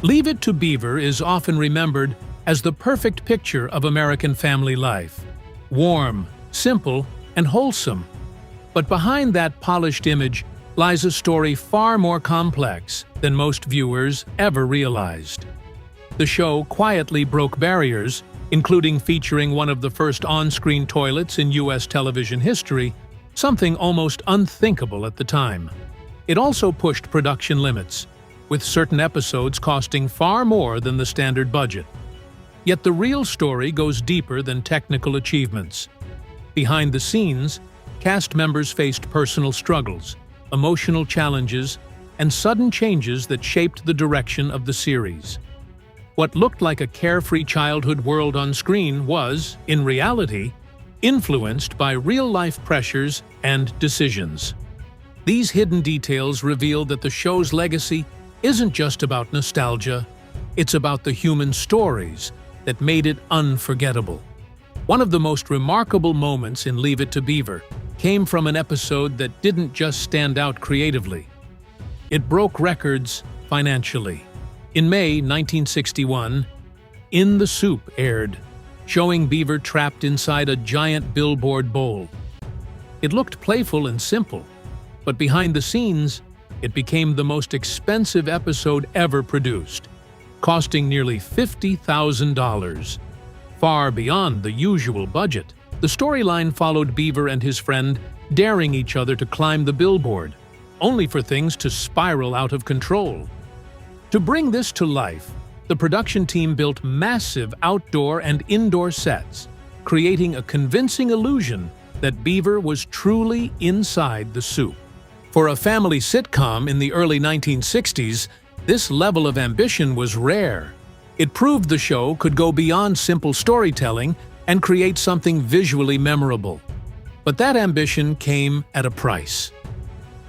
Leave It to Beaver is often remembered as the perfect picture of American family life. Warm, simple, and wholesome. But behind that polished image lies a story far more complex than most viewers ever realized. The show quietly broke barriers, including featuring one of the first on-screen toilets in U.S. television history, something almost unthinkable at the time. It also pushed production limits, with certain episodes costing far more than the standard budget. Yet the real story goes deeper than technical achievements. Behind the scenes, cast members faced personal struggles, emotional challenges, and sudden changes that shaped the direction of the series. What looked like a carefree childhood world on screen was, in reality, influenced by real-life pressures and decisions. These hidden details reveal that the show's legacy isn't just about nostalgia, it's about the human stories that made it unforgettable. One of the most remarkable moments in Leave It to Beaver came from an episode that didn't just stand out creatively. It broke records financially. In May 1961, In the Soup aired, showing Beaver trapped inside a giant billboard bowl. It looked playful and simple, but behind the scenes, it became the most expensive episode ever produced, costing nearly $50,000, far beyond the usual budget. The storyline followed Beaver and his friend daring each other to climb the billboard, only for things to spiral out of control. To bring this to life, the production team built massive outdoor and indoor sets, creating a convincing illusion that Beaver was truly inside the soup. For a family sitcom in the early 1960s, this level of ambition was rare. It proved the show could go beyond simple storytelling and create something visually memorable. But that ambition came at a price.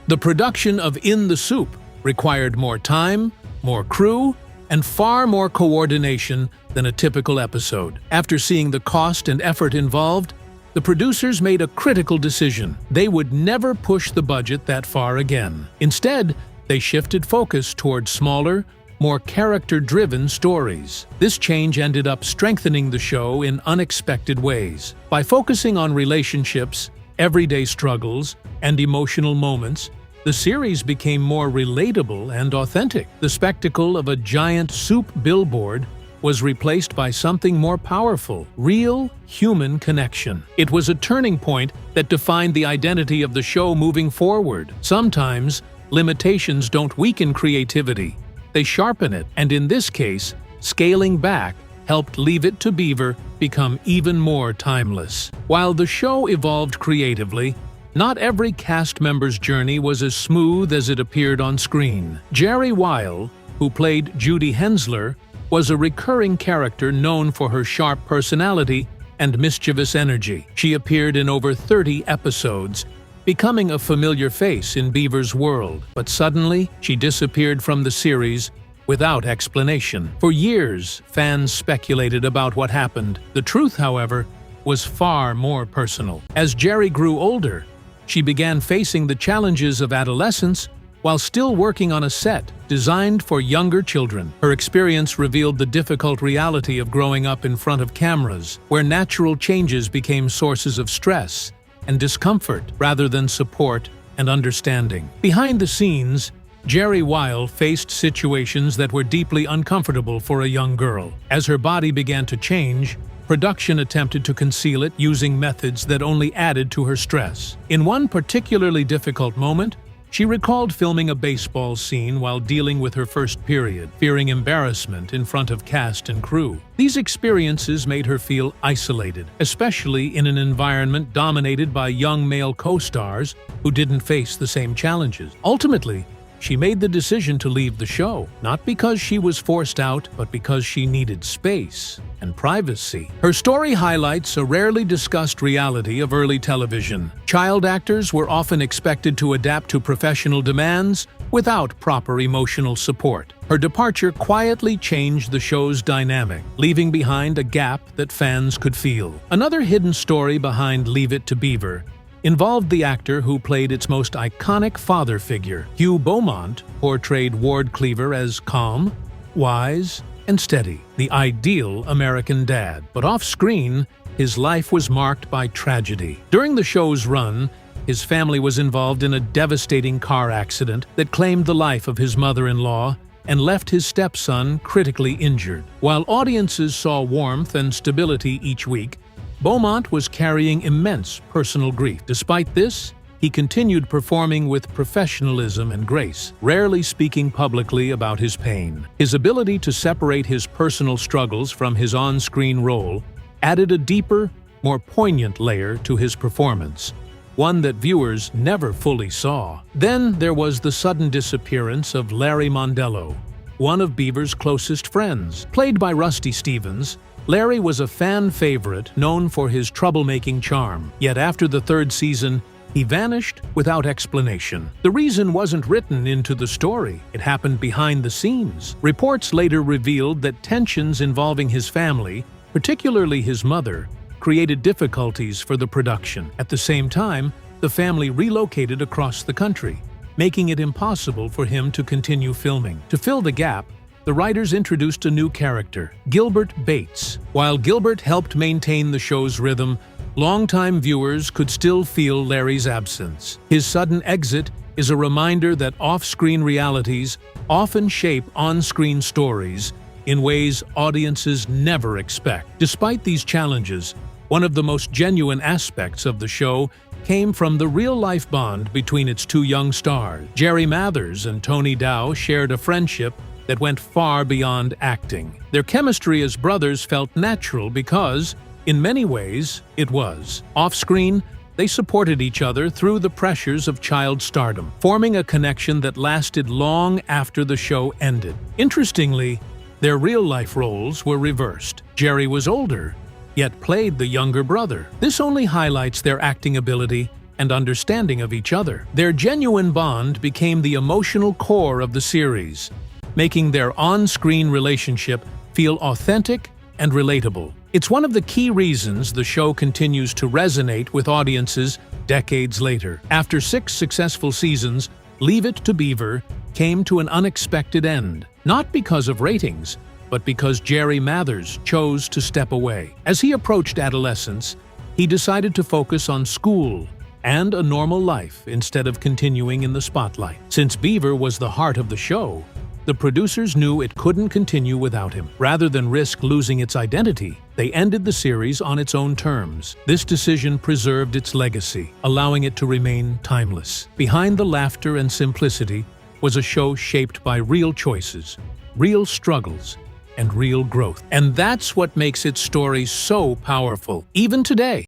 The production of In the Soup required more time, more crew, and far more coordination than a typical episode. After seeing the cost and effort involved, the producers made a critical decision. They would never push the budget that far again. Instead, they shifted focus toward smaller, more character-driven stories. This change ended up strengthening the show in unexpected ways. By focusing on relationships, everyday struggles, and emotional moments, the series became more relatable and authentic. The spectacle of a giant soup billboard was replaced by something more powerful, real human connection. It was a turning point that defined the identity of the show moving forward. Sometimes, limitations don't weaken creativity, they sharpen it, and in this case, scaling back helped Leave It to Beaver become even more timeless. While the show evolved creatively, not every cast member's journey was as smooth as it appeared on screen. Jerry Weil, who played Judy Hensler, was a recurring character known for her sharp personality and mischievous energy. She appeared in over 30 episodes, becoming a familiar face in Beaver's world. But suddenly, she disappeared from the series without explanation. For years, fans speculated about what happened. The truth, however, was far more personal. As Jerry grew older, she began facing the challenges of adolescence while still working on a set designed for younger children. Her experience revealed the difficult reality of growing up in front of cameras, where natural changes became sources of stress and discomfort rather than support and understanding. Behind the scenes, Jerry Weil faced situations that were deeply uncomfortable for a young girl. As her body began to change, production attempted to conceal it using methods that only added to her stress. In one particularly difficult moment, she recalled filming a baseball scene while dealing with her first period, fearing embarrassment in front of cast and crew. These experiences made her feel isolated, especially in an environment dominated by young male co-stars who didn't face the same challenges. Ultimately, she made the decision to leave the show, not because she was forced out, but because she needed space and privacy. Her story highlights a rarely discussed reality of early television. Child actors were often expected to adapt to professional demands without proper emotional support. Her departure quietly changed the show's dynamic, leaving behind a gap that fans could feel. Another hidden story behind Leave It to Beaver involved the actor who played its most iconic father figure. Hugh Beaumont portrayed Ward Cleaver as calm, wise, and steady, the ideal American dad. But off-screen, his life was marked by tragedy. During the show's run, his family was involved in a devastating car accident that claimed the life of his mother-in-law and left his stepson critically injured. While audiences saw warmth and stability each week, Beaumont was carrying immense personal grief. Despite this, he continued performing with professionalism and grace, rarely speaking publicly about his pain. His ability to separate his personal struggles from his on-screen role added a deeper, more poignant layer to his performance, one that viewers never fully saw. Then there was the sudden disappearance of Larry Mondello, one of Beaver's closest friends. Played by Rusty Stevens, Larry was a fan favorite known for his troublemaking charm. Yet after the third season, he vanished without explanation. The reason wasn't written into the story. It happened behind the scenes. Reports later revealed that tensions involving his family, particularly his mother, created difficulties for the production. At the same time, the family relocated across the country, making it impossible for him to continue filming. To fill the gap, the writers introduced a new character, Gilbert Bates. While Gilbert helped maintain the show's rhythm, longtime viewers could still feel Larry's absence. His sudden exit is a reminder that off-screen realities often shape on-screen stories in ways audiences never expect. Despite these challenges, one of the most genuine aspects of the show came from the real-life bond between its two young stars. Jerry Mathers and Tony Dow shared a friendship that went far beyond acting. Their chemistry as brothers felt natural because, in many ways, it was. Off-screen, they supported each other through the pressures of child stardom, forming a connection that lasted long after the show ended. Interestingly, their real-life roles were reversed. Jerry was older, yet played the younger brother. This only highlights their acting ability and understanding of each other. Their genuine bond became the emotional core of the series, making their on-screen relationship feel authentic and relatable. It's one of the key reasons the show continues to resonate with audiences decades later. After 6 successful seasons, Leave It to Beaver came to an unexpected end, not because of ratings, but because Jerry Mathers chose to step away. As he approached adolescence, he decided to focus on school and a normal life instead of continuing in the spotlight. Since Beaver was the heart of the show, the producers knew it couldn't continue without him. Rather than risk losing its identity, they ended the series on its own terms. This decision preserved its legacy, allowing it to remain timeless. Behind the laughter and simplicity was a show shaped by real choices, real struggles, and real growth. And that's what makes its story so powerful, even today.